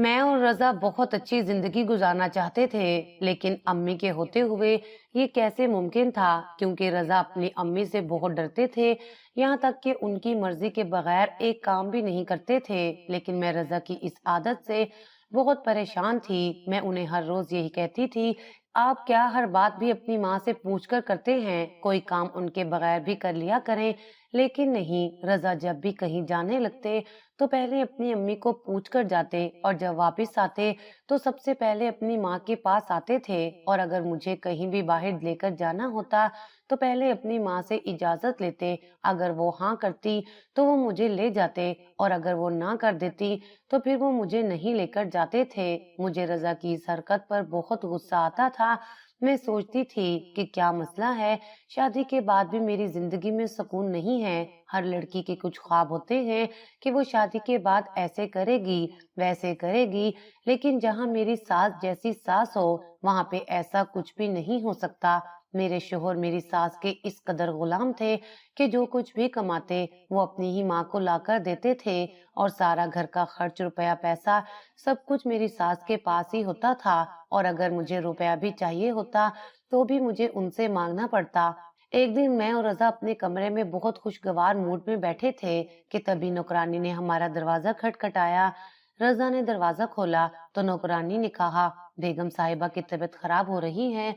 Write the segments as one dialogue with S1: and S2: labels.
S1: मैं और रज़ा बहुत अच्छी ज़िंदगी गुज़ारना चाहते थे, लेकिन अम्मी के होते हुए ये कैसे मुमकिन था? क्योंकि रज़ा अपनी अम्मी से बहुत डरते थे, यहाँ तक कि उनकी मर्ज़ी के बगैर एक काम भी नहीं करते थे। लेकिन मैं रज़ा की इस आदत से बहुत परेशान थी। मैं उन्हें हर रोज़ यही कहती थी, आप क्या हर बात भी अपनी माँ से पूछकर करते हैं? कोई काम उनके बगैर भी कर लिया करें। लेकिन नहीं, रज़ा जब भी कहीं जाने लगते तो पहले अपनी अम्मी को पूछ कर जाते और जब वापस आते तो सबसे पहले अपनी माँ के पास आते थे। और अगर मुझे कहीं भी बाहर लेकर जाना होता तो पहले अपनी माँ से इजाजत लेते। अगर वो हाँ करती तो वो मुझे ले जाते और अगर वो ना कर देती तो फिर वो मुझे नहीं लेकर जाते थे। मुझे रजा की इस हरकत पर बहुत गुस्सा आता था। मैं सोचती थी कि क्या मसला है, शादी के बाद भी मेरी जिंदगी में सुकून नहीं है। हर लड़की के कुछ ख्वाब होते हैं कि वो शादी के बाद ऐसे करेगी, वैसे करेगी, लेकिन जहाँ मेरी सास जैसी सास हो, वहाँ पे ऐसा कुछ भी नहीं हो सकता। मेरे शोहर मेरी सास के इस कदर गुलाम थे कि जो कुछ भी कमाते वो अपनी ही माँ को लाकर देते थे और सारा घर का खर्च, रुपया, पैसा सब कुछ मेरी सास के पास ही होता था। और अगर मुझे रुपया भी चाहिए होता तो भी मुझे उनसे मांगना पड़ता। एक दिन मैं और रजा अपने कमरे में बहुत खुशगवार मूड में बैठे थे कि तभी नौकरानी ने हमारा दरवाजा खटखटाया। रजा ने दरवाजा खोला तो नौकरानी ने कहा, बेगम साहिबा की तबीयत खराब हो रही है।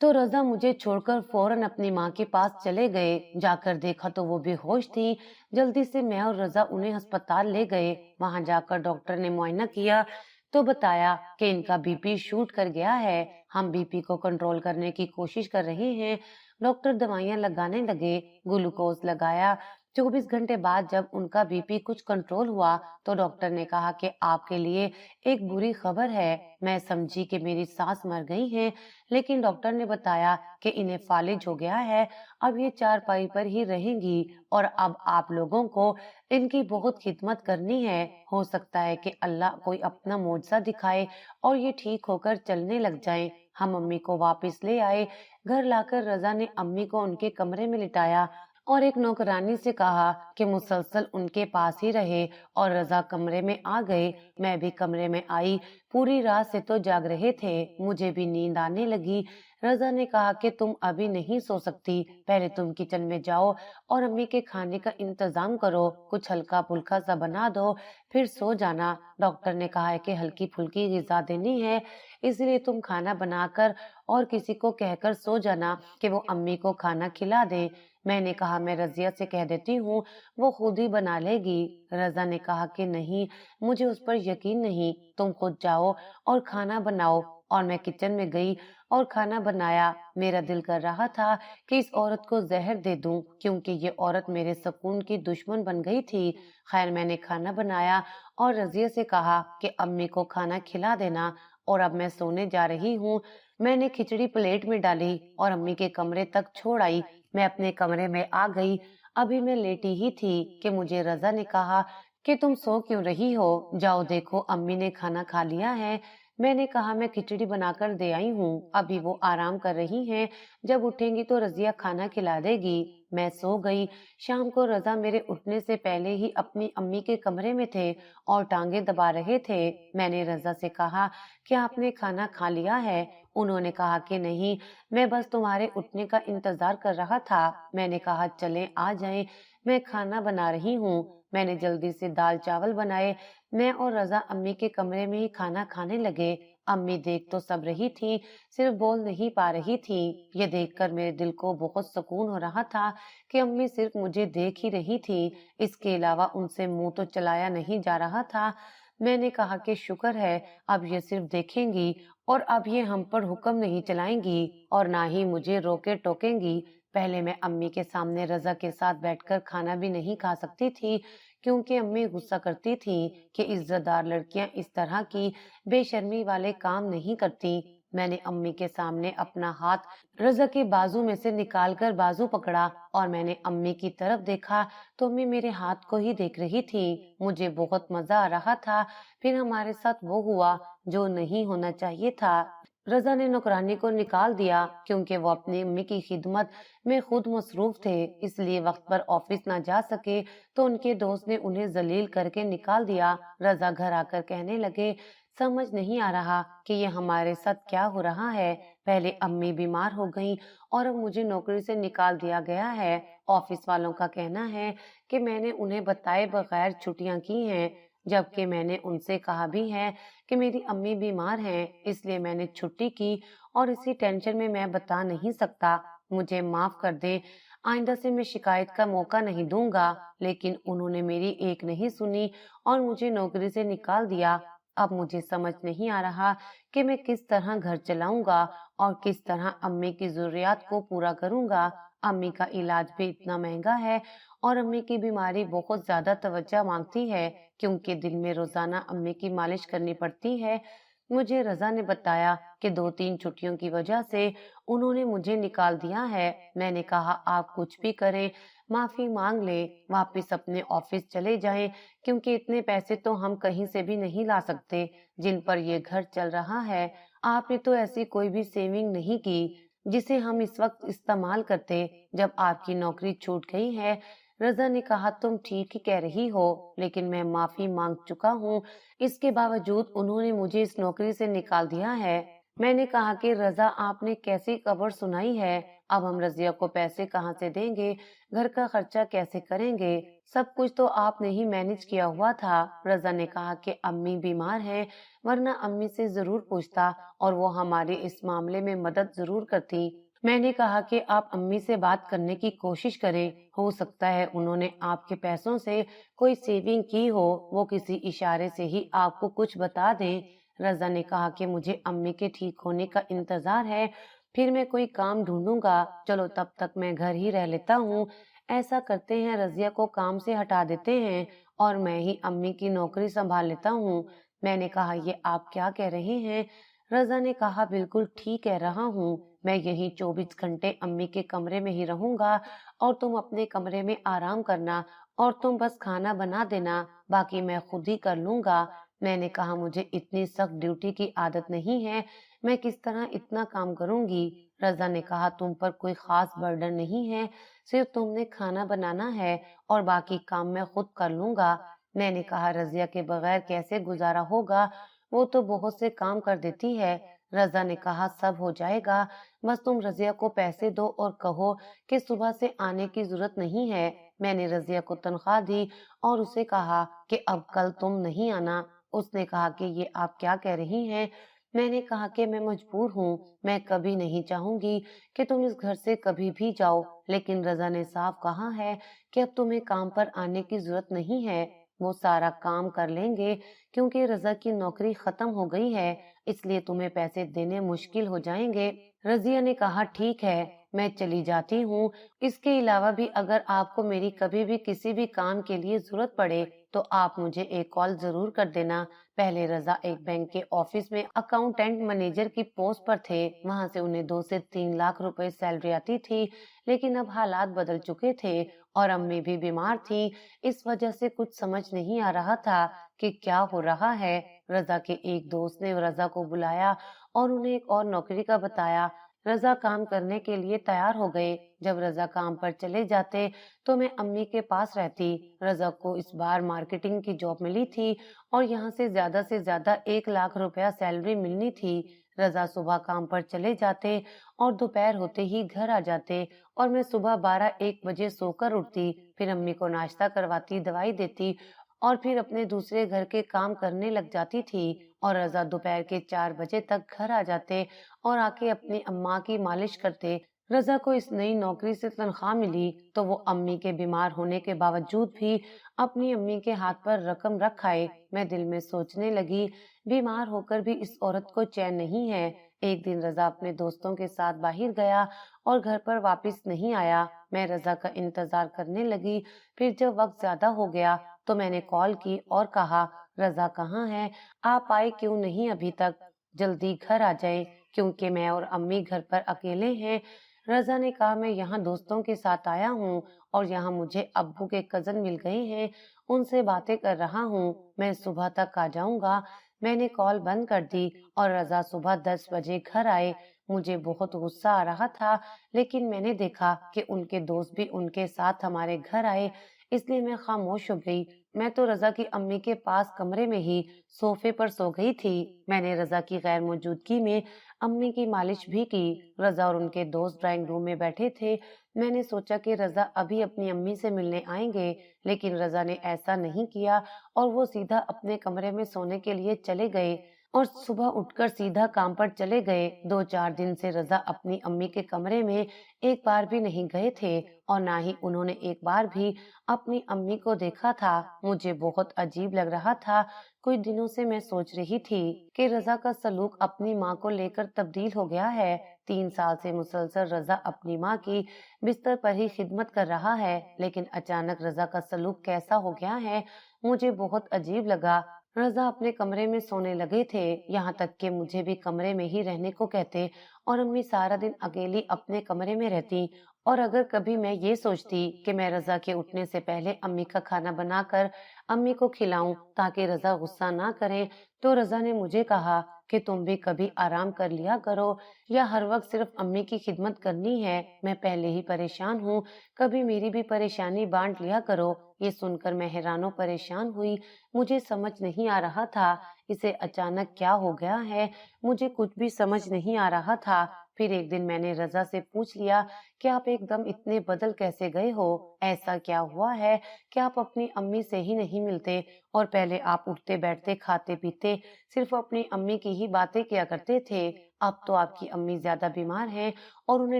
S1: तो रजा मुझे छोड़कर फौरन अपनी माँ के पास चले गए। जाकर देखा तो वो बेहोश थी। जल्दी से मैं और रजा उन्हें अस्पताल ले गए। वहां जाकर डॉक्टर ने मुआयना किया तो बताया कि इनका बीपी शूट कर गया है। हम बीपी को कंट्रोल करने की कोशिश कर रहे हैं। डॉक्टर दवाइयां लगाने लगे, ग्लूकोज लगाया। 24 घंटे बाद जब उनका बीपी कुछ कंट्रोल हुआ तो डॉक्टर ने कहा कि आपके लिए एक बुरी खबर है। मैं समझी कि मेरी सास मर गई है, लेकिन डॉक्टर ने बताया कि इन्हें फालिज हो गया है। अब ये चारपाई पर ही रहेंगी और अब आप लोगों को इनकी बहुत खिदमत करनी है। हो सकता है कि अल्लाह कोई अपना मोजज़ा दिखाए और ये ठीक होकर चलने लग जाएं। हम अम्मी को वापस ले आए। घर लाकर रजा ने अम्मी को उनके कमरे में लिटाया और एक नौकरानी से कहा कि मुसलसल उनके पास ही रहे। और रजा कमरे में आ गए, मैं भी कमरे में आई। पूरी रात से तो जाग रहे थे, मुझे भी नींद आने लगी। रजा ने कहा कि तुम अभी नहीं सो सकती, पहले तुम किचन में जाओ और अम्मी के खाने का इंतजाम करो, कुछ हल्का फुल्का सा बना दो, फिर सो जाना। डॉक्टर ने कहा है कि हल्की फुल्की गिजा देनी है, इसलिए तुम खाना बनाकर और किसी को कहकर सो जाना कि वो अम्मी को खाना खिला दे। मैंने कहा मैं रजिया से कह देती हूँ, वो खुद ही बना लेगी। रजा ने कहा कि नहीं, मुझे उस पर यकीन नहीं, तुम खुद जाओ और खाना बनाओ। और मैं किचन में गई और खाना बनाया। मेरा दिल कर रहा था कि इस औरत को जहर दे दूं, क्योंकि ये औरत मेरे सुकून की दुश्मन बन गई थी। खैर मैंने खाना बनाया और रजिया से कहा कि अम्मी को खाना खिला देना। और अब मैं सोने जा रही हूँ। मैंने खिचड़ी प्लेट में डाली और अम्मी के कमरे तक छोड़ आई। मैं अपने कमरे में आ गई। अभी मैं लेटी ही थी कि मुझे रजा ने कहा कि तुम सो क्यों रही हो, जाओ देखो अम्मी ने खाना खा लिया है। मैंने कहा मैं खिचड़ी बनाकर दे आई हूँ, अभी वो आराम कर रही हैं, जब उठेंगी तो रजिया खाना खिला देगी। मैं सो गई। शाम को रजा मेरे उठने से पहले ही अपनी अम्मी के कमरे में थे और टांगे दबा रहे थे। मैंने रजा से कहा कि आपने खाना खा लिया है? उन्होंने कहा कि नहीं, मैं बस तुम्हारे उठने का इंतजार कर रहा था। मैंने कहा चलें आ जाएं, मैं खाना बना रही हूँ। मैंने जल्दी से दाल चावल बनाए। मैं और रजा अम्मी के कमरे में ही खाना खाने लगे। अम्मी देख तो सब रही थी, सिर्फ बोल नहीं पा रही थी। ये देखकर मेरे दिल को बहुत सुकून हो रहा था कि अम्मी सिर्फ मुझे देख ही रही थी, इसके अलावा उनसे मुंह तो चलाया नहीं जा रहा था। मैंने कहा कि शुक्र है, अब ये सिर्फ देखेंगी और अब ये हम पर हुक्म नहीं चलाएंगी और ना ही मुझे रोके टोकेंगी। पहले मैं अम्मी के सामने रजा के साथ बैठकर खाना भी नहीं खा सकती थी, क्योंकि अम्मी गुस्सा करती थी कि इज्जतदार लड़कियां इस तरह की बेशर्मी वाले काम नहीं करती। मैंने अम्मी के सामने अपना हाथ रजा के बाजू में से निकालकर बाजू पकड़ा और मैंने अम्मी की तरफ देखा तो अम्मी मेरे हाथ को ही देख रही थी। मुझे बहुत मजा आ रहा था। फिर हमारे साथ वो हुआ जो नहीं होना चाहिए था। रजा ने नौकरानी को निकाल दिया क्योंकि वो अपनी अम्मी की खिदमत में खुद मसरूफ थे, इसलिए वक्त पर ऑफिस ना जा सके तो उनके दोस्त ने उन्हें जलील करके निकाल दिया। रजा घर आकर कहने लगे, समझ नहीं आ रहा कि ये हमारे साथ क्या हो रहा है। पहले अम्मी बीमार हो गईं और अब मुझे नौकरी से निकाल दिया गया है। ऑफिस वालों का कहना है कि मैंने उन्हें बताए बगैर छुट्टियां की हैं, जबकि मैंने उनसे कहा भी है कि मेरी अम्मी बीमार हैं, इसलिए मैंने छुट्टी की और इसी टेंशन में मैं बता नहीं सकता। मुझे माफ कर दें, आइंदा से मैं शिकायत का मौका नहीं दूंगा। लेकिन उन्होंने मेरी एक नहीं सुनी और मुझे नौकरी से निकाल दिया। अब मुझे समझ नहीं आ रहा कि मैं किस तरह घर चलाऊंगा और किस तरह अम्मी की जरूरियात को पूरा करूंगा। अम्मी का इलाज भी इतना महंगा है और अम्मी की बीमारी बहुत ज्यादा तवज्जो मांगती है, क्योंकि दिन में रोजाना अम्मी की मालिश करनी पड़ती है। मुझे रजा ने बताया कि 2-3 छुट्टियों की वजह से उन्होंने मुझे निकाल दिया है। मैंने कहा, आप कुछ भी करें, माफी मांग ले, वापस अपने ऑफिस चले जाएं, क्योंकि इतने पैसे तो हम कहीं से भी नहीं ला सकते जिन पर ये घर चल रहा है। आपने तो ऐसी कोई भी सेविंग नहीं की जिसे हम इस वक्त इस्तेमाल करते जब आपकी नौकरी छूट गई है। रजा ने कहा, तुम ठीक ही कह रही हो, लेकिन मैं माफी मांग चुका हूँ। इसके बावजूद उन्होंने मुझे इस नौकरी से निकाल दिया है। मैंने कहा कि रजा, आपने कैसी खबर सुनाई है? अब हम रजिया को पैसे कहाँ से देंगे? घर का खर्चा कैसे करेंगे? सब कुछ तो आपने ही मैनेज किया हुआ था। रजा ने कहा कि अम्मी बीमार हैं, वरना अम्मी से जरूर पूछता और वो हमारे इस मामले में मदद जरूर करती। मैंने कहा कि आप अम्मी से बात करने की कोशिश करें, हो सकता है उन्होंने आपके पैसों से कोई सेविंग की हो, वो किसी इशारे से ही आपको कुछ बता दें। रजा ने कहा कि मुझे अम्मी के ठीक होने का इंतजार है, फिर मैं कोई काम ढूंढूंगा। चलो तब तक मैं घर ही रह लेता हूँ। ऐसा करते हैं, रजिया को काम से हटा देते हैं और मैं ही अम्मी की नौकरी संभाल लेता हूँ। मैंने कहा, ये आप क्या कह रहे हैं? रजा ने कहा, बिल्कुल ठीक कह रहा हूँ। मैं यही 24 घंटे अम्मी के कमरे में ही रहूंगा और तुम अपने कमरे में आराम करना और तुम बस खाना बना देना, बाकी मैं खुद ही कर लूंगा। मैंने कहा, मुझे इतनी सख्त ड्यूटी की आदत नहीं है, मैं किस तरह इतना काम करूंगी? रजा ने कहा, तुम पर कोई खास बर्डन नहीं है, सिर्फ तुमने खाना बनाना है और बाकी काम मैं खुद कर लूंगा। मैंने कहा, रजिया के बगैर कैसे गुजारा होगा? वो तो बहुत से काम कर देती है। रजा ने कहा, सब हो जाएगा, बस तुम रजिया को पैसे दो और कहो कि सुबह से आने की जरूरत नहीं है। मैंने रजिया को तनख्वाह दी और उसे कहा कि अब कल तुम नहीं आना। उसने कहा कि ये आप क्या कह रही हैं? मैंने कहा कि मैं मजबूर हूँ, मैं कभी नहीं चाहूंगी कि तुम इस घर से कभी भी जाओ, लेकिन रजा ने साफ कहा है कि अब तुम्हें काम पर आने की जरूरत नहीं है। वो सारा काम कर लेंगे, क्योंकि रजा की नौकरी खत्म हो गई है, इसलिए तुम्हें पैसे देने मुश्किल हो जाएंगे। रजिया ने कहा, ठीक है, मैं चली जाती हूँ। इसके अलावा भी अगर आपको मेरी कभी भी किसी भी काम के लिए जरूरत पड़े तो आप मुझे एक कॉल जरूर कर देना। पहले रजा एक बैंक के ऑफिस में अकाउंटेंट मैनेजर की पोस्ट पर थे, वहां से उन्हें 2 से 3 लाख रुपए सैलरी आती थी, लेकिन अब हालात बदल चुके थे और अम्मी भी बीमार थी। इस वजह से कुछ समझ नहीं आ रहा था कि क्या हो रहा है। रजा के एक दोस्त ने रजा को बुलाया और उन्हें एक और नौकरी का बताया। रजा काम करने के लिए तैयार हो गए। जब रजा काम पर चले जाते तो मैं अम्मी के पास रहती। रजा को इस बार मार्केटिंग की जॉब मिली थी और यहाँ से ज्यादा 1 लाख रुपया सैलरी मिलनी थी। रजा सुबह काम पर चले जाते और दोपहर होते ही घर आ जाते और मैं सुबह 12-1 बजे सोकर उठती, फिर अम्मी को नाश्ता करवाती, दवाई देती और फिर अपने दूसरे घर के काम करने लग जाती थी। और रजा दोपहर के 4 बजे तक घर आ जाते और आके अपनी अम्मा की मालिश करते। रजा को इस नई नौकरी से तनख्वाह मिली तो वो अम्मी के बीमार होने के बावजूद भी अपनी अम्मी के हाथ पर रकम रख आए। मैं दिल में सोचने लगी, बीमार होकर भी इस औरत को चैन नहीं है। एक दिन रजा अपने दोस्तों के साथ बाहर गया और घर पर वापस नहीं आया। मैं रजा का इंतजार करने लगी। फिर जब वक्त ज्यादा हो गया तो मैंने कॉल की और कहा, रजा कहाँ है? आप आए क्यों नहीं अभी तक? जल्दी घर आ जाएं, क्योंकि मैं और अम्मी घर पर अकेले हैं। रजा ने कहा, मैं यहाँ दोस्तों के साथ आया हूँ और यहाँ मुझे अब्बू के कजन मिल गए हैं, उनसे बातें कर रहा हूँ, मैं सुबह तक आ जाऊंगा। میں نے کال بند کر دی اور رضا صبح 10 بجے گھر آئے۔ مجھے بہت غصہ آ رہا تھا، لیکن میں نے دیکھا کہ ان کے دوست بھی ان کے ساتھ ہمارے گھر آئے، اس لیے میں خاموش ہو گئی۔ میں تو رضا کی امی کے پاس کمرے میں ہی صوفے پر سو گئی تھی۔ میں نے رضا کی غیر موجودگی میں امی کی مالش بھی کی۔ رضا اور ان کے دوست ڈرائنگ روم میں بیٹھے تھے۔ میں نے سوچا کہ رضا ابھی اپنی امی سے ملنے آئیں گے، لیکن رضا نے ایسا نہیں کیا اور وہ سیدھا اپنے کمرے میں سونے کے لیے چلے گئے اور صبح اٹھ کر سیدھا کام پر چلے گئے۔ 2-4 دن سے رضا اپنی امی کے کمرے میں ایک بار بھی نہیں گئے تھے اور نہ ہی انہوں نے ایک بار بھی اپنی امی کو دیکھا تھا۔ مجھے بہت عجیب لگ رہا تھا۔ کچھ دنوں سے میں سوچ رہی تھی کہ رضا کا سلوک اپنی ماں کو لے کر تبدیل ہو گیا ہے۔ 3 سال سے مسلسل رضا اپنی ماں کی بستر پر ہی خدمت کر رہا ہے، لیکن اچانک رضا کا سلوک کیسا ہو گیا ہے، مجھے بہت عجیب لگا۔ رضا اپنے کمرے میں سونے لگے تھے، یہاں تک کہ مجھے بھی کمرے میں ہی رہنے کو کہتے اور امی سارا دن اکیلی اپنے کمرے میں رہتی۔ اور اگر کبھی میں یہ سوچتی کہ میں رضا کے اٹھنے سے پہلے امی کا کھانا بنا کر امی کو کھلاؤں تاکہ رضا غصہ نہ کریں، تو رضا نے مجھے کہا کہ تم بھی کبھی آرام کر لیا کرو، یا ہر وقت صرف امی کی خدمت کرنی ہے؟ میں پہلے ہی پریشان ہوں، کبھی میری بھی پریشانی بانٹ لیا کرو۔ یہ سن کر میں حیران و پریشان ہوئی۔ مجھے سمجھ نہیں آ رہا تھا اسے اچانک کیا ہو گیا ہے، مجھے کچھ بھی سمجھ نہیں آ رہا تھا۔ پھر ایک دن میں نے رضا سے پوچھ لیا کہ آپ ایک دم اتنے بدل کیسے گئے ہو؟ ایسا کیا ہوا ہے کہ آپ اپنی امی سے ہی نہیں ملتے، اور پہلے آپ اٹھتے بیٹھتے کھاتے پیتے صرف اپنی امی کی ہی باتیں کیا کرتے تھے؟ اب تو آپ کی امی زیادہ بیمار ہیں اور انہیں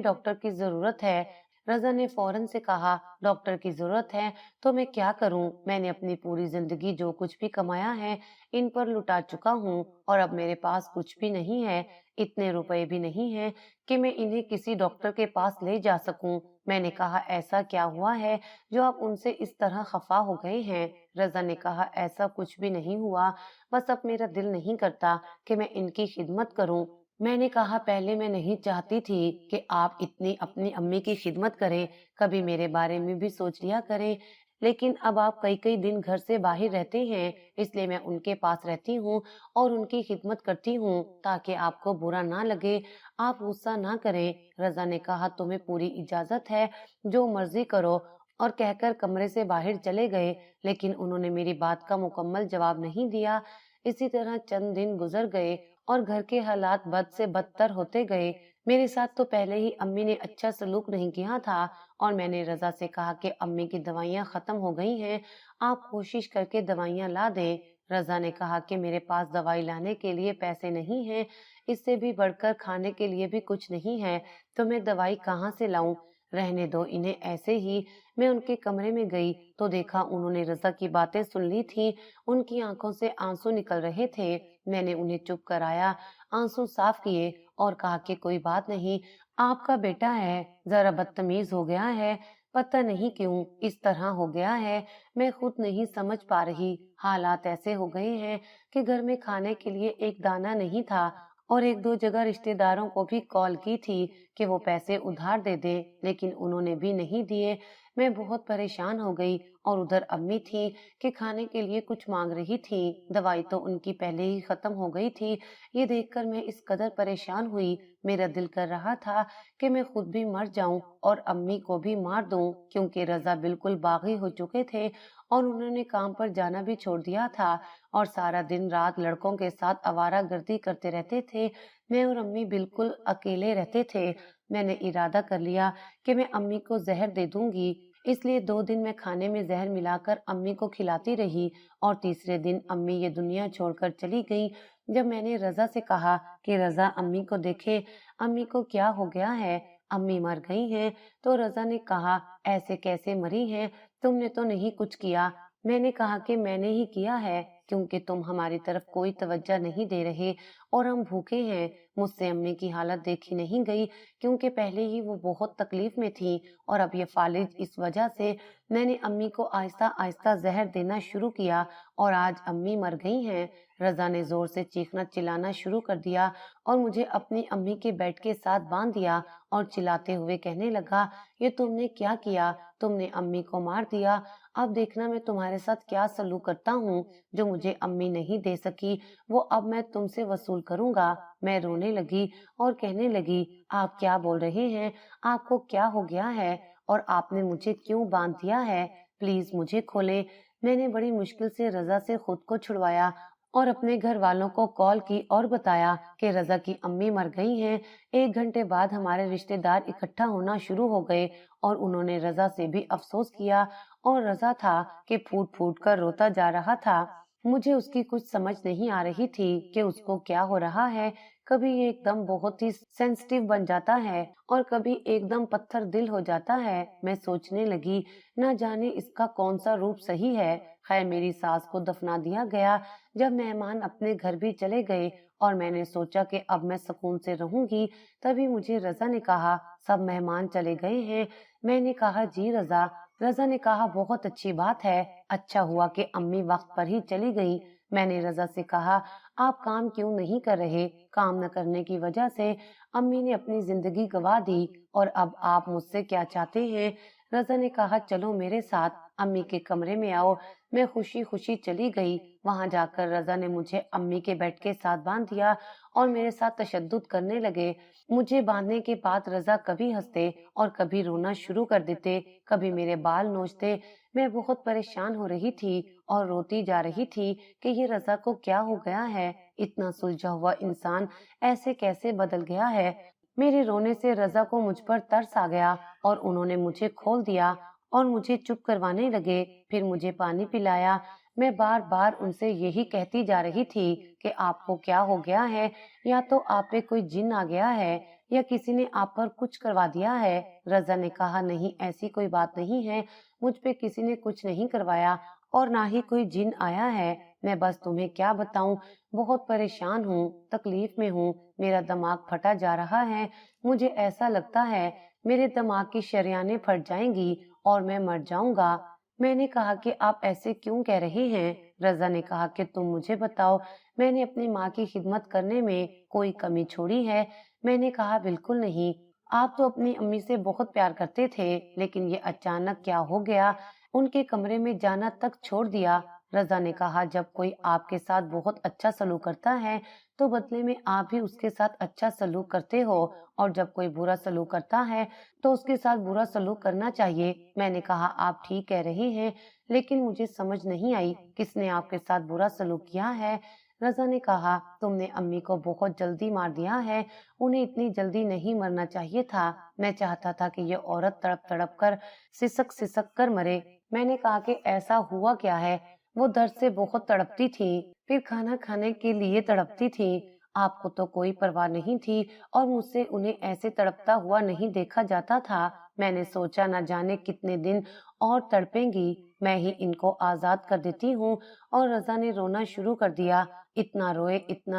S1: ڈاکٹر کی ضرورت ہے۔ رضا نے فوراً سے کہا، ڈاکٹر کی ضرورت ہے تو میں کیا کروں؟ میں نے اپنی پوری زندگی جو کچھ بھی کمایا ہے ان پر لٹا چکا ہوں، اور اب میرے پاس کچھ بھی نہیں ہے، اتنے روپے بھی نہیں ہیں کہ میں انہیں کسی ڈاکٹر کے پاس لے جا سکوں۔ میں نے کہا، ایسا کیا ہوا ہے جو آپ ان سے اس طرح خفا ہو گئے ہیں؟ رضا نے کہا، ایسا کچھ بھی نہیں ہوا، بس اب میرا دل نہیں کرتا کہ میں ان کی خدمت کروں۔ میں نے کہا، پہلے میں نہیں چاہتی تھی کہ آپ اتنی اپنی امی کی خدمت کریں، کبھی میرے بارے میں بھی سوچ لیا کریں، لیکن اب آپ کئی کئی دن گھر سے باہر رہتے ہیں، اس لیے میں ان کے پاس رہتی ہوں اور ان کی خدمت کرتی ہوں تاکہ آپ کو برا نہ لگے، آپ غصہ نہ کریں۔ رضا نے کہا، تمہیں پوری اجازت ہے، جو مرضی کرو، اور کہہ کر کمرے سے باہر چلے گئے، لیکن انہوں نے میری بات کا مکمل جواب نہیں دیا۔ اسی طرح چند دن گزر گئے اور گھر کے حالات بد سے بدتر ہوتے گئے۔ میرے ساتھ تو پہلے ہی امی نے اچھا سلوک نہیں کیا تھا، اور میں نے رضا سے کہا کہ امی کی دوائیاں ختم ہو گئی ہیں، آپ کوشش کر کے دوائیاں لا دیں۔ رضا نے کہا کہ میرے پاس دوائی لانے کے لیے پیسے نہیں ہیں، اس سے بھی بڑھ کر کھانے کے لیے بھی کچھ نہیں ہے، تو میں دوائی کہاں سے لاؤں؟ رہنے دو انہیں ایسے ہی۔ میں ان کے کمرے میں گئی تو دیکھا انہوں نے رضا کی باتیں سن لی تھی، ان کی آنکھوں سے آنسو نکل رہے تھے۔ میں نے انہیں چپ کرایا، آنسو صاف کیے اور کہا کہ کوئی بات نہیں، آپ کا بیٹا ہے، ذرا بدتمیز ہو گیا ہے، پتہ نہیں کیوں اس طرح ہو گیا ہے، میں خود نہیں سمجھ پا رہی۔ حالات ایسے ہو گئے ہیں کہ گھر میں کھانے کے لیے ایک دانہ نہیں تھا، اور 1-2 جگہ رشتے داروں کو بھی کال کی تھی کہ وہ پیسے ادھار دے دیں، لیکن انہوں نے بھی نہیں دیے۔ میں بہت پریشان ہو گئی، اور ادھر امی تھی کہ کھانے کے لیے کچھ مانگ رہی تھی، دوائی تو ان کی پہلے ہی ختم ہو گئی تھی۔ یہ دیکھ کر میں اس قدر پریشان ہوئی، میرا دل کر رہا تھا کہ میں خود بھی مر جاؤں اور امی کو بھی مار دوں، کیونکہ رضا بالکل باغی ہو چکے تھے اور انہوں نے کام پر جانا بھی چھوڑ دیا تھا اور سارا دن رات لڑکوں کے ساتھ آوارہ گردی کرتے رہتے تھے۔ میں اور امی بالکل اکیلے رہتے تھے۔ میں نے ارادہ کر لیا کہ میں امی کو زہر دے دوں گی، اس لیے 2 دن میں کھانے میں زہر ملا کر امی کو کھلاتی رہی، اور تیسرے دن امی یہ دنیا چھوڑ کر چلی گئی۔ جب میں نے رضا سے کہا کہ رضا امی کو دیکھے، امی کو کیا ہو گیا ہے، امی مر گئی ہیں، تو رضا نے کہا، ایسے کیسے مری ہیں، تم نے تو نہیں کچھ کیا۔ میں نے کہا کہ میں نے ہی کیا ہے، کیونکہ تم ہماری طرف کوئی توجہ نہیں دے رہے اور ہم بھوکے ہیں۔ مجھ سے امی کی حالت دیکھی نہیں گئی، کیونکہ پہلے ہی وہ بہت تکلیف میں تھی، اور اب یہ فالج اس وجہ سے میں نے امی کو آہستہ آہستہ زہر دینا شروع کیا، اور آج امی مر گئی ہیں۔ رضا نے زور سے چیخنا چلانا شروع کر دیا اور مجھے اپنی امی کے بیڈ کے ساتھ باندھ دیا اور چلاتے ہوئے کہنے لگا، یہ تم نے کیا کیا؟ تم نے امی کو مار دیا، अब देखना मैं तुम्हारे साथ क्या सलूक करता हूँ। जो मुझे अम्मी नहीं दे सकी वो अब मैं तुमसे वसूल करूंगा। मैं रोने लगी और कहने लगी, आप क्या बोल रहे हैं? आपको क्या हो गया है और आपने मुझे क्यों बांध दिया है? प्लीज मुझे खोले। मैंने बड़ी मुश्किल से रजा से खुद को छुड़वाया और अपने घर वालों को कॉल की और बताया कि रजा की अम्मी मर गई हैं। 1 घंटे बाद हमारे रिश्तेदार इकट्ठा होना शुरू हो गए और उन्होंने रजा से भी अफसोस किया और रजा था कि फूट फूट कर रोता जा रहा था। मुझे उसकी कुछ समझ नहीं आ रही थी कि उसको क्या हो रहा है। कभी ये एकदम बहुत ही सेंसिटिव बन जाता है और कभी एकदम पत्थर दिल हो जाता है। मैं सोचने लगी, न जाने इसका कौन सा रूप सही है। खैर मेरी सास को दफना दिया गया। जब मेहमान अपने घर भी चले गए और मैंने सोचा कि अब मैं सुकून से रहूंगी, तभी मुझे रजा ने कहा, सब मेहमान चले गए हैं। मैंने कहा, जी रजा। रजा ने कहा, बहुत अच्छी बात है। अच्छा हुआ कि अम्मी वक्त पर ही चली गई। मैंने रजा से कहा, आप काम क्यों नहीं कर रहे? काम न करने की वजह से अम्मी ने अपनी जिंदगी गंवा दी और अब आप मुझसे क्या चाहते हैं? रजा ने कहा, चलो मेरे साथ, अम्मी के कमरे में आओ। मैं खुशी खुशी चली गई। वहां जाकर रजा ने मुझे अम्मी के बेड के साथ बांध दिया और मेरे साथ तशद्दुद करने लगे। मुझे बांधने के बाद रजा कभी हंसते और कभी रोना शुरू कर देते, कभी मेरे बाल नोचते। मैं बहुत परेशान हो रही थी और रोती जा रही थी कि ये रजा को क्या हो गया है? इतना सुलझा हुआ इंसान ऐसे कैसे बदल गया है? मेरे रोने से रजा को मुझ पर तरस आ गया और उन्होंने मुझे खोल दिया और मुझे चुप करवाने लगे। फिर मुझे पानी पिलाया। मैं बार बार उनसे यही कहती जा रही थी कि आपको क्या हो गया है? या तो आप पे कोई जिन आ गया है या किसी ने आप पर कुछ करवा दिया है। रजा ने कहा, नहीं ऐसी कोई बात नहीं है, मुझ पे किसी ने कुछ नहीं करवाया और ना ही कोई जिन आया है। मैं बस तुम्हें क्या बताऊं, बहुत परेशान हूँ, तकलीफ में हूँ, मेरा दिमाग फटा जा रहा है। मुझे ऐसा लगता है मेरे दिमाग की शरियानें फट जाएंगी और मैं मर जाऊंगा। मैंने कहा कि आप ऐसे क्यों कह रहे हैं? रजा ने कहा कि तुम मुझे बताओ, मैंने अपनी माँ की खिदमत करने में कोई कमी छोड़ी है? मैंने कहा, बिल्कुल नहीं। आप तो अपनी अम्मी से बहुत प्यार करते थे, लेकिन ये अचानक क्या हो गया? उनके कमरे में जाना तक छोड़ दिया। रजा ने कहा, जब कोई आपके साथ बहुत अच्छा सलूक करता है तो बदले में आप भी उसके साथ अच्छा सलूक करते हो, और जब कोई बुरा सलूक करता है तो उसके साथ बुरा सलूक करना चाहिए। मैंने कहा, आप ठीक कह रहे हैं, लेकिन मुझे समझ नहीं आई किसने आपके साथ बुरा सलूक किया है। रजा ने कहा, तुमने अम्मी को बहुत जल्दी मार दिया है। उन्हें इतनी जल्दी नहीं मरना चाहिए था। मैं चाहता था कि ये औरत तड़प तड़प कर सिसक सिसक कर मरे। मैंने कहा कि ऐसा हुआ क्या है? वो दर्द से बहुत तड़पती थी, फिर खाना खाने के लिए तड़पती थी। आपको तो कोई परवाह नहीं थी और मुझसे उन्हें ऐसे तड़पता हुआ नहीं देखा जाता था। मैंने सोचा न जाने कितने दिन और तड़पेंगी, मैं ही इनको आजाद कर देती हूँ। और रजा ने रोना शुरू कर दिया। इतना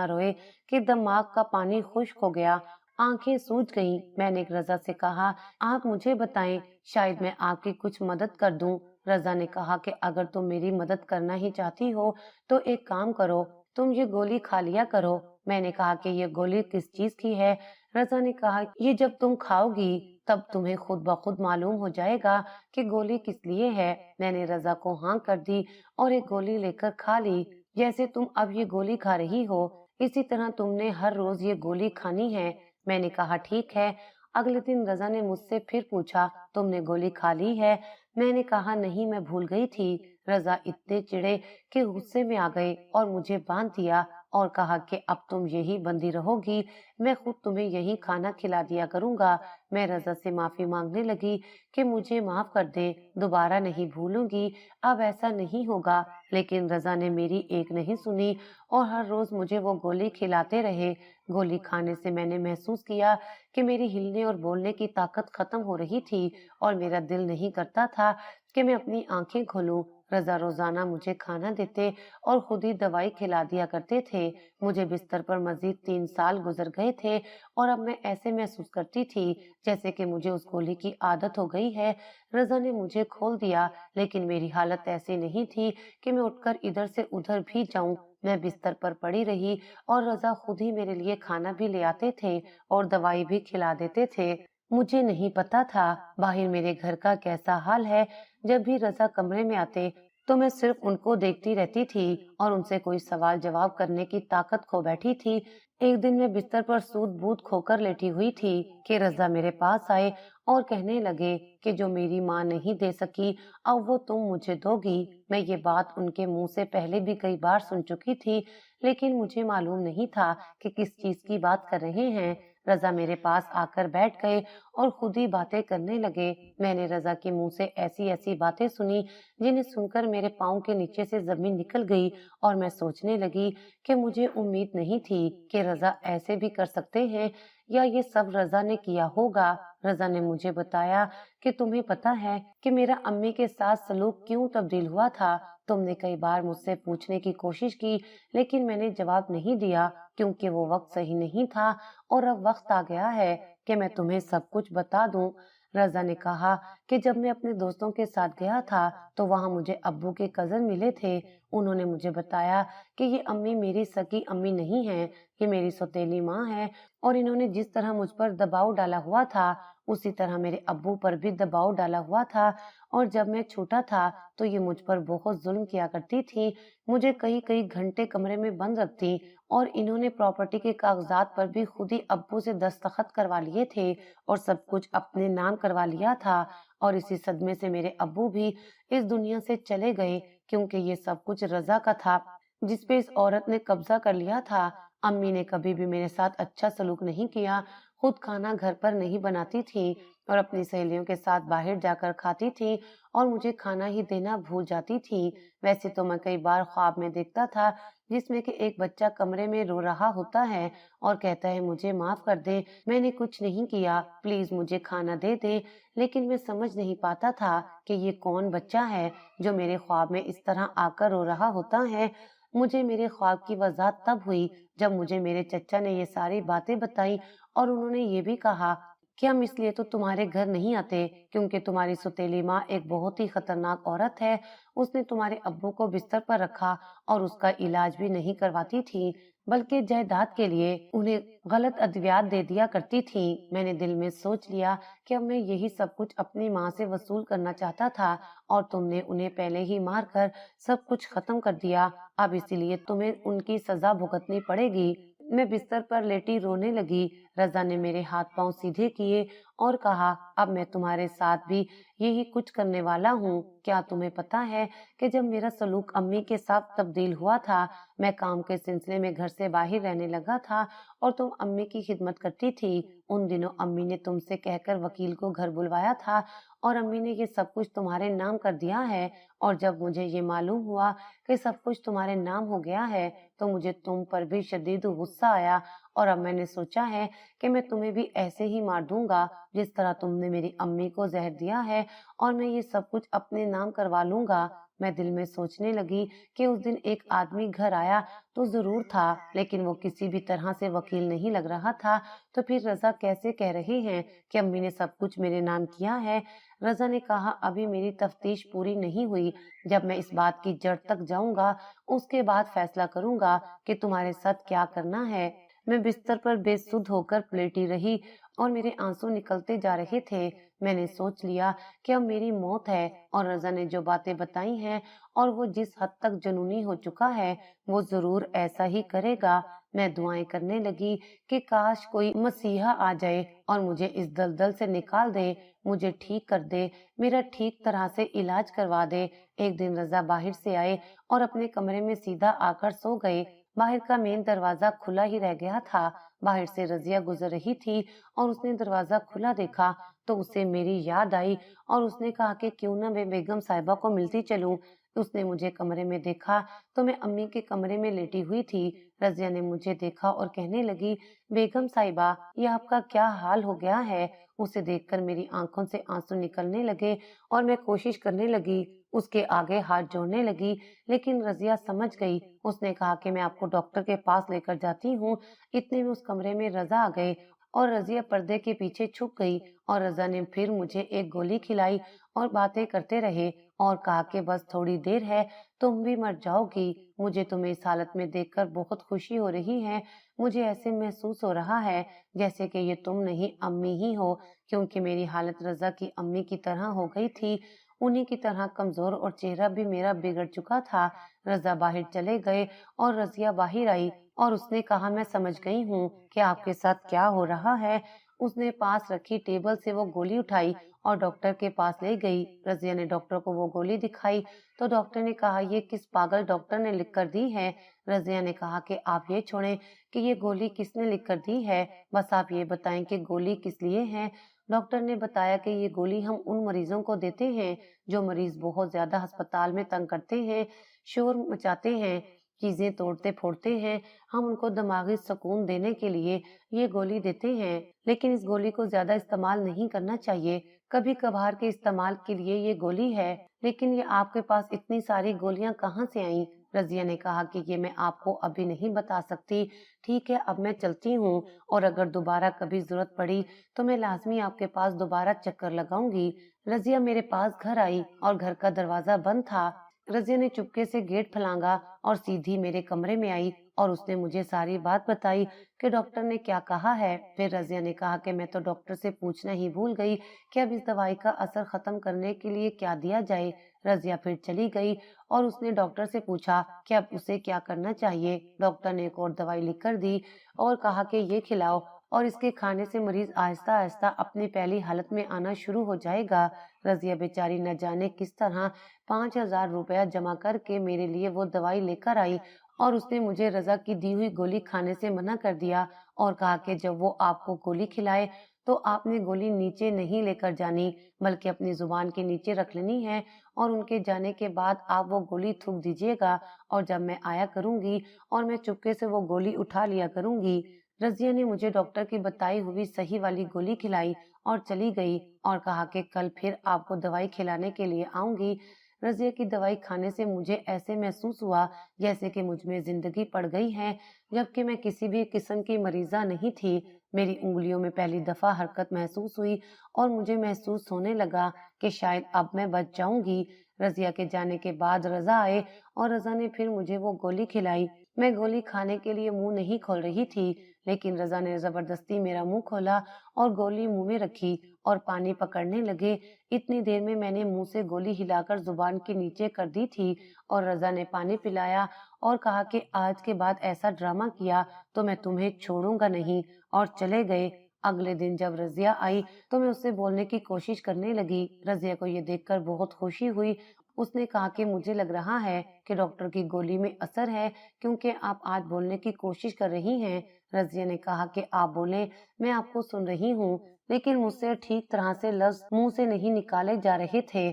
S1: रोए कि दिमाग का पानी खुश्क हो गया, आंखें सूज गईं। मैंने रजा से कहा, आप मुझे बताएं, शायद मैं आपकी कुछ मदद कर दूं। रजा ने कहा कि अगर तुम मेरी मदद करना ही चाहती हो तो एक काम करो, तुम ये गोली खा लिया करो। मैंने कहा कि ये गोली किस चीज की है? रजा ने कहा, ये जब तुम खाओगी तब तुम्हें खुद ब खुद मालूम हो जाएगा कि गोली किस लिए है। मैंने रजा को हाँ कर दी और एक गोली लेकर खा ली। जैसे तुम अब ये गोली खा रही हो, इसी तरह तुमने हर रोज ये गोली खानी है। मैंने कहा, ठीक है। अगले दिन रजा ने मुझसे फिर पूछा, तुमने गोली खा ली है? मैंने कहा, नहीं, मैं भूल गई थी। रजा इतने चिढ़े कि गुस्से में आ गए और मुझे बांध दिया और कहा कि अब तुम यही बंदी रहोगी, मैं खुद तुम्हें यही खाना खिला दिया करूंगा। मैं रजा से माफी मांगने लगी कि मुझे माफ कर दे, दोबारा नहीं भूलूंगी, अब ऐसा नहीं होगा। लेकिन रजा ने मेरी एक नहीं सुनी और हर रोज मुझे वो गोली खिलाते रहे। गोली खाने से मैंने महसूस किया कि मेरी हिलने और बोलने की ताकत खत्म हो रही थी और मेरा दिल नहीं करता था कि मैं अपनी आंखें खोलूं। रजा रोजाना मुझे खाना देते और खुद ही दवाई खिला दिया करते थे। मुझे बिस्तर पर मजीद 3 साल गुजर गए थे और अब मैं ऐसे महसूस करती थी जैसे कि मुझे उस गोली की आदत हो गई है। रजा ने मुझे खोल दिया, लेकिन मेरी हालत ऐसी नहीं थी कि मैं उठकर इधर से उधर भी जाऊं। मैं बिस्तर पर पड़ी रही और रजा खुद ही मेरे लिए खाना भी ले आते थे और दवाई भी खिला देते थे। मुझे नहीं पता था बाहर मेरे घर का कैसा हाल है। जब भी रजा कमरे में आते तो मैं सिर्फ उनको देखती रहती थी और उनसे कोई सवाल जवाब करने की ताकत खो बैठी थी। एक दिन मैं बिस्तर पर सूद बूद खोकर लेटी हुई थी कि रजा मेरे पास आए और कहने लगे कि जो मेरी माँ नहीं दे सकी अब वो तुम मुझे दोगी। मैं ये बात उनके मुंह से पहले भी कई बार सुन चुकी थी, लेकिन मुझे मालूम नहीं था कि किस चीज की बात कर रहे हैं। रजा मेरे पास आकर बैठ गए और खुद ही बातें करने लगे। मैंने रजा के मुंह से ऐसी ऐसी बातें सुनी जिन्हें सुनकर मेरे पाँव के नीचे से जमीन निकल गई और मैं सोचने लगी कि मुझे उम्मीद नहीं थी कि रजा ऐसे भी कर सकते हैं या ये सब रजा ने किया होगा। रजा ने मुझे बताया कि तुम्हें पता है कि मेरा अम्मी के साथ सलूक क्यों तब्दील हुआ था। तुमने कई बार मुझसे पूछने की कोशिश की, लेकिन मैंने जवाब नहीं दिया क्योंकि वो वक्त सही नहीं था और अब वक्त आ गया है कि मैं तुम्हें सब कुछ बता दूं। रजा ने कहा कि जब मैं अपने दोस्तों के साथ गया था तो वहां मुझे अब्बू के कजन मिले थे। उन्होंने मुझे बताया कि ये अम्मी मेरी सगी अम्मी नहीं है, ये मेरी सौतेली माँ है और इन्होंने जिस तरह मुझ पर दबाव डाला हुआ था उसी तरह मेरे अब्बू पर भी दबाव डाला हुआ था। और जब मैं छोटा था तो ये मुझ पर बहुत जुल्म किया करती थी। मुझे कई कई घंटे कमरे में बंद रखती और इन्होंने प्रॉपर्टी के कागजात पर भी खुद ही अब्बू से दस्तखत करवा लिए थे और सब कुछ अपने नाम करवा लिया था। और इसी सदमे से मेरे अब्बू भी इस दुनिया से चले गए क्योंकि ये सब कुछ रजा का था जिस पे इस औरत ने कब्जा कर लिया था। अम्मी ने कभी भी मेरे साथ अच्छा सलूक नहीं किया, खुद खाना घर पर नहीं बनाती थी और अपनी सहेलियों के साथ बाहर जाकर खाती थी और मुझे खाना ही देना भूल जाती थी। वैसे तो मैं कई बार ख्वाब में देखता था जिसमें कि एक बच्चा कमरे में रो रहा होता है और कहता है मुझे माफ कर दे, मैंने कुछ नहीं किया, प्लीज मुझे खाना दे दे। लेकिन मैं समझ नहीं पाता था कि ये कौन बच्चा है जो मेरे ख्वाब में इस तरह आकर रो रहा होता है। मुझे मेरे ख्वाब की वजाहत तब हुई जब मुझे मेरे चचा ने ये सारी बातें बताई और उन्होंने ये भी कहा कि हम इसलिए तो तुम्हारे घर नहीं आते क्योंकि तुम्हारी सौतेली माँ एक बहुत ही खतरनाक औरत है। उसने तुम्हारे अब्बू को बिस्तर पर रखा और उसका इलाज भी नहीं करवाती थी, बल्कि जायदाद के लिए उन्हें गलत अद्वियात दे दिया करती थी। मैंने दिल में सोच लिया कि अब मैं यही सब कुछ अपनी माँ से वसूल करना चाहता था और तुमने उन्हें पहले ही मार कर सब कुछ खत्म कर दिया। अब इसीलिए तुम्हें उनकी सजा भुगतनी पड़ेगी। मैं बिस्तर पर लेटी रोने लगी। रजा ने मेरे हाथ पांव सीधे किए और कहा अब मैं तुम्हारे साथ भी यही कुछ करने वाला हूँ। क्या तुम्हें पता है कि जब मेरा सलूक अम्मी के साथ तब्दील हुआ था, मैं काम के सिलसिले में घर से बाहर रहने लगा था और तुम अम्मी की खिदमत करती थी। उन दिनों अम्मी ने तुमसे कहकर वकील को घर बुलवाया था और अम्मी ने ये सब कुछ तुम्हारे नाम कर दिया है। और जब मुझे ये मालूम हुआ कि सब कुछ तुम्हारे नाम हो गया है तो मुझे तुम पर भी शदीद गुस्सा आया और अब मैंने सोचा है कि मैं तुम्हें भी ऐसे ही मार दूंगा जिस तरह तुमने मेरी अम्मी को जहर दिया है और मैं ये सब कुछ अपने नाम करवा लूंगा। मैं दिल में सोचने लगी कि उस दिन एक आदमी घर आया तो जरूर था, लेकिन वो किसी भी तरह से वकील नहीं लग रहा था। तो फिर रजा कैसे कह रहे हैं कि अम्मी ने सब कुछ मेरे नाम किया है। रजा ने कहा अभी मेरी तफ्तीश पूरी नहीं हुई, जब मैं इस बात की जड़ तक जाऊंगा उसके बाद फैसला करूंगा कि तुम्हारे साथ क्या करना है। मैं बिस्तर पर बेसुध होकर लेटी रही और मेरे आंसू निकलते जा रहे थे। मैंने सोच लिया कि अब मेरी मौत है और रजा ने जो बातें बताई हैं और वो जिस हद तक जुनूनी हो चुका है वो जरूर ऐसा ही करेगा। मैं दुआएं करने लगी कि काश कोई मसीहा आ जाए और मुझे इस दलदल से निकाल दे, मुझे ठीक कर दे, मेरा ठीक तरह से इलाज करवा दे। एक दिन रजा बाहर से आए और अपने कमरे में सीधा आकर सो गए। बाहर का मेन दरवाजा खुला ही रह गया था। बाहर से रजिया गुजर रही थी और उसने दरवाजा खुला देखा तो उसे मेरी याद आई और उसने कहा कि क्यों ना मैं बेगम साहिबा को मिलती चलूं। उसने मुझे कमरे में देखा तो मैं अम्मी के कमरे में लेटी हुई थी। रजिया ने मुझे देखा और कहने लगी बेगम साहिबा ये आपका क्या हाल हो गया है। उसे देखकर मेरी आंखों से आंसू निकलने लगे और मैं कोशिश करने लगी उसके आगे हाथ जोड़ने लगी, लेकिन रजिया समझ गई। उसने कहा कि मैं आपको डॉक्टर के पास लेकर जाती हूँ। इतने में उस कमरे में रजा आ गए और रजिया पर्दे के पीछे छुप गई और रजा ने फिर मुझे एक गोली खिलाई और बातें करते रहे और कहा कि बस थोड़ी देर है, तुम भी मर जाओगी। मुझे तुम्हें इस हालत में देखकर बहुत खुशी हो रही है। मुझे ऐसे महसूस हो रहा है जैसे कि ये तुम नहीं अम्मी ही हो, क्योंकि मेरी हालत रजा की अम्मी की तरह हो गई थी। उन्हीं की तरह कमजोर और चेहरा भी मेरा बिगड़ चुका था। रजा बाहर चले गए और रजिया बाहर आई और उसने कहा, मैं समझ गई हूँ कि आपके साथ क्या हो रहा है। उसने पास रखी टेबल से वो गोली उठाई और डॉक्टर के पास ले गई। रजिया ने डॉक्टर को वो गोली दिखाई तो डॉक्टर ने कहा, ये किस पागल डॉक्टर ने लिख कर दी है। रजिया ने कहा कि आप ये छोड़ें कि ये गोली किसने लिख कर दी है, बस आप ये बताएं कि गोली किस लिए है। डॉक्टर ने बताया कि ये गोली हम उन मरीजों को देते हैं जो मरीज बहुत ज्यादा अस्पताल में तंग करते हैं, शोर मचाते हैं, चीजें तोड़ते फोड़ते हैं। हम उनको दिमागी सुकून देने के लिए ये गोली देते हैं, लेकिन इस गोली को ज्यादा इस्तेमाल नहीं करना चाहिए। कभी कभार के इस्तेमाल के लिए ये गोली है। लेकिन ये आपके पास इतनी सारी गोलियां कहाँ से आईं? रजिया ने कहा कि ये मैं आपको अभी नहीं बता सकती। ठीक है, अब मैं चलती हूँ और अगर दोबारा कभी जरूरत पड़ी तो मैं लाजमी आपके पास दोबारा चक्कर लगाऊंगी। रजिया मेरे पास घर आई और घर का दरवाजा बंद था। रजिया ने चुपके से गेट फलांगा और सीधी मेरे कमरे में आई और उसने मुझे सारी बात बताई कि डॉक्टर ने क्या कहा है। फिर रजिया ने कहा कि मैं तो डॉक्टर से पूछना ही भूल गई कि अब इस दवाई का असर खत्म करने के लिए क्या दिया जाए। रजिया फिर चली गई और उसने डॉक्टर से पूछा कि अब उसे क्या करना चाहिए। डॉक्टर ने एक और दवाई लिख कर दी और कहा कि ये खिलाओ और इसके खाने से मरीज आहिस्ता आहिस्ता अपनी पहली हालत में आना शुरू हो जाएगा। रजिया बेचारी न जाने किस तरह 5,000 रुपया जमा करके मेरे लिए वो दवाई लेकर आई और उसने मुझे रजा की दी हुई गोली खाने से मना कर दिया और कहा कि जब वो आपको गोली खिलाए तो आपने गोली नीचे नहीं लेकर जानी, बल्कि अपनी जुबान के नीचे रख लेनी है और उनके जाने के बाद आप वो गोली थूक दीजिएगा और जब मैं आया करूंगी और मैं चुपके से वो गोली उठा लिया करूंगी। रजिया ने मुझे डॉक्टर की बताई हुई सही वाली गोली खिलाई और चली गई और कहा कि कल फिर आपको दवाई खिलाने के लिए आऊंगी। रजिया की दवाई खाने से मुझे ऐसे महसूस हुआ जैसे कि मुझ में जिंदगी पड़ गई है, जबकि मैं किसी भी किस्म की मरीजा नहीं थी। मेरी उंगलियों में पहली दफा हरकत महसूस हुई और मुझे महसूस होने लगा कि शायद अब मैं बच जाऊंगी। रजिया के जाने के बाद रजा आए और रजा ने फिर मुझे वो गोली खिलाई। मैं गोली खाने के लिए मुंह नहीं खोल रही थी, लेकिन रजा ने जबरदस्ती मेरा मुंह खोला और गोली मुंह में रखी और पानी पकड़ने लगे। इतनी देर में मैंने मुंह से गोली हिलाकर जुबान के नीचे कर दी थी और रजा ने पानी पिलाया और कहा कि आज के बाद ऐसा ड्रामा किया तो मैं तुम्हें छोड़ूंगा नहीं, और चले गए। अगले दिन जब रजिया आई तो मैं उससे बोलने की कोशिश करने लगी। रजिया को ये देखकर बहुत खुशी हुई। उसने कहा कि मुझे लग रहा है कि डॉक्टर की गोली में असर है, क्योंकि आप आज बोलने की कोशिश कर रही हैं। रजिया ने कहा कि आप बोलें, मैं आपको सुन रही हूँ, लेकिन मुझसे ठीक तरह से लफ्ज मुंह से नहीं निकाले जा रहे थे।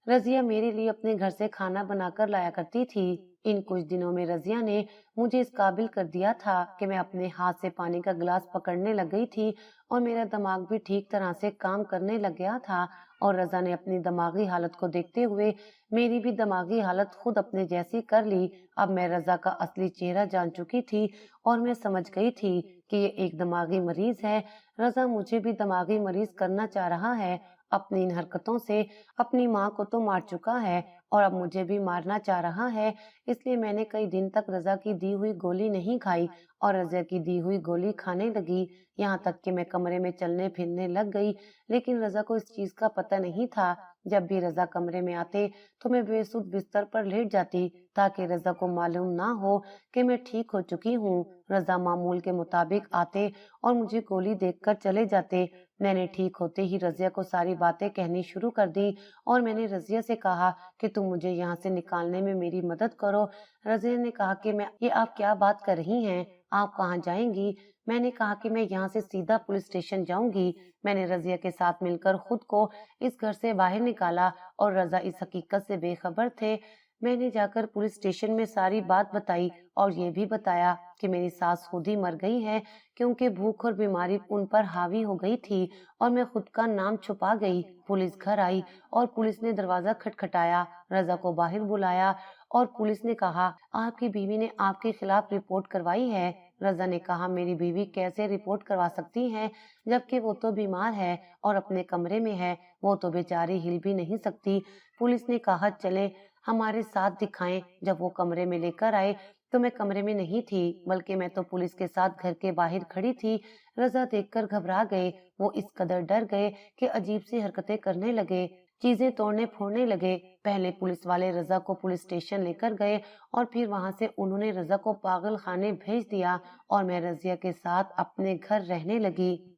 S1: रजिया मेरे लिए अपने घर से खाना बनाकर लाया करती थी। इन कुछ दिनों में रजिया ने मुझे इस काबिल कर दिया था कि मैं अपने हाथ से पानी का गिलास पकड़ने लग गई थी और मेरा दिमाग भी ठीक तरह से काम करने लग गया था। और रजा ने अपनी दिमागी हालत को देखते हुए मेरी भी दिमागी हालत खुद अपने जैसी कर ली। अब मैं रजा का असली चेहरा जान चुकी थी और मैं समझ गई थी कि ये एक दिमागी मरीज है। रजा मुझे भी दिमागी मरीज करना चाह रहा है। अपनी इन हरकतों से अपनी माँ को तो मार चुका है और अब मुझे भी मारना चाह रहा है। इसलिए मैंने कई दिन तक रजा की दी हुई गोली नहीं खाई और रजा की दी हुई गोली खाने लगी। यहाँ तक कि मैं कमरे में चलने फिरने लग गई, लेकिन रजा को इस चीज का पता नहीं था। जब भी रजा कमरे में आते तो मैं बेसुध बिस्तर पर लेट जाती ताकि रजा को मालूम ना हो कि मैं ठीक हो चुकी हूँ। रजा मामूल के मुताबिक आते और मुझे गोली देकर चले जाते। मैंने ठीक होते ही रजिया को सारी बातें कहनी शुरू कर दी और मैंने रजिया से कहा कि तुम मुझे यहाँ से निकालने में मेरी मदद करो। रजिया ने कहा कि मैं ये आप क्या बात कर रही हैं, आप कहाँ जाएंगी? मैंने कहा कि मैं यहाँ से सीधा पुलिस स्टेशन जाऊंगी। मैंने रजिया के साथ मिलकर खुद को इस घर से बाहर निकाला और रजा इस हकीकत से बेखबर थे। मैंने जाकर पुलिस स्टेशन में सारी बात बताई और ये भी बताया कि मेरी सास खुद ही मर गई है, क्योंकि भूख और बीमारी उन पर हावी हो गई थी और मैं खुद का नाम छुपा गई। पुलिस घर आई और पुलिस ने दरवाजा खटखटाया। रजा को बाहर बुलाया और पुलिस ने कहा, आपकी बीवी ने आपके खिलाफ रिपोर्ट करवाई है। रजा ने कहा, मेरी बीवी कैसे रिपोर्ट करवा सकती है जबकि वो तो बीमार है और अपने कमरे में है, वो तो बेचारी हिल भी नहीं सकती। पुलिस ने कहा, चले हमारे साथ दिखाएं। जब वो कमरे में लेकर आए तो मैं कमरे में नहीं थी, बल्कि मैं तो पुलिस के साथ घर के बाहर खड़ी थी। रजा देखकर घबरा गए। वो इस कदर डर गए कि अजीब सी हरकतें करने लगे, चीजें तोड़ने फोड़ने लगे। पहले पुलिस वाले रजा को पुलिस स्टेशन लेकर गए और फिर वहां से उन्होंने रजा को पागल खाने भेज दिया और मैं रजिया के साथ अपने घर रहने लगी।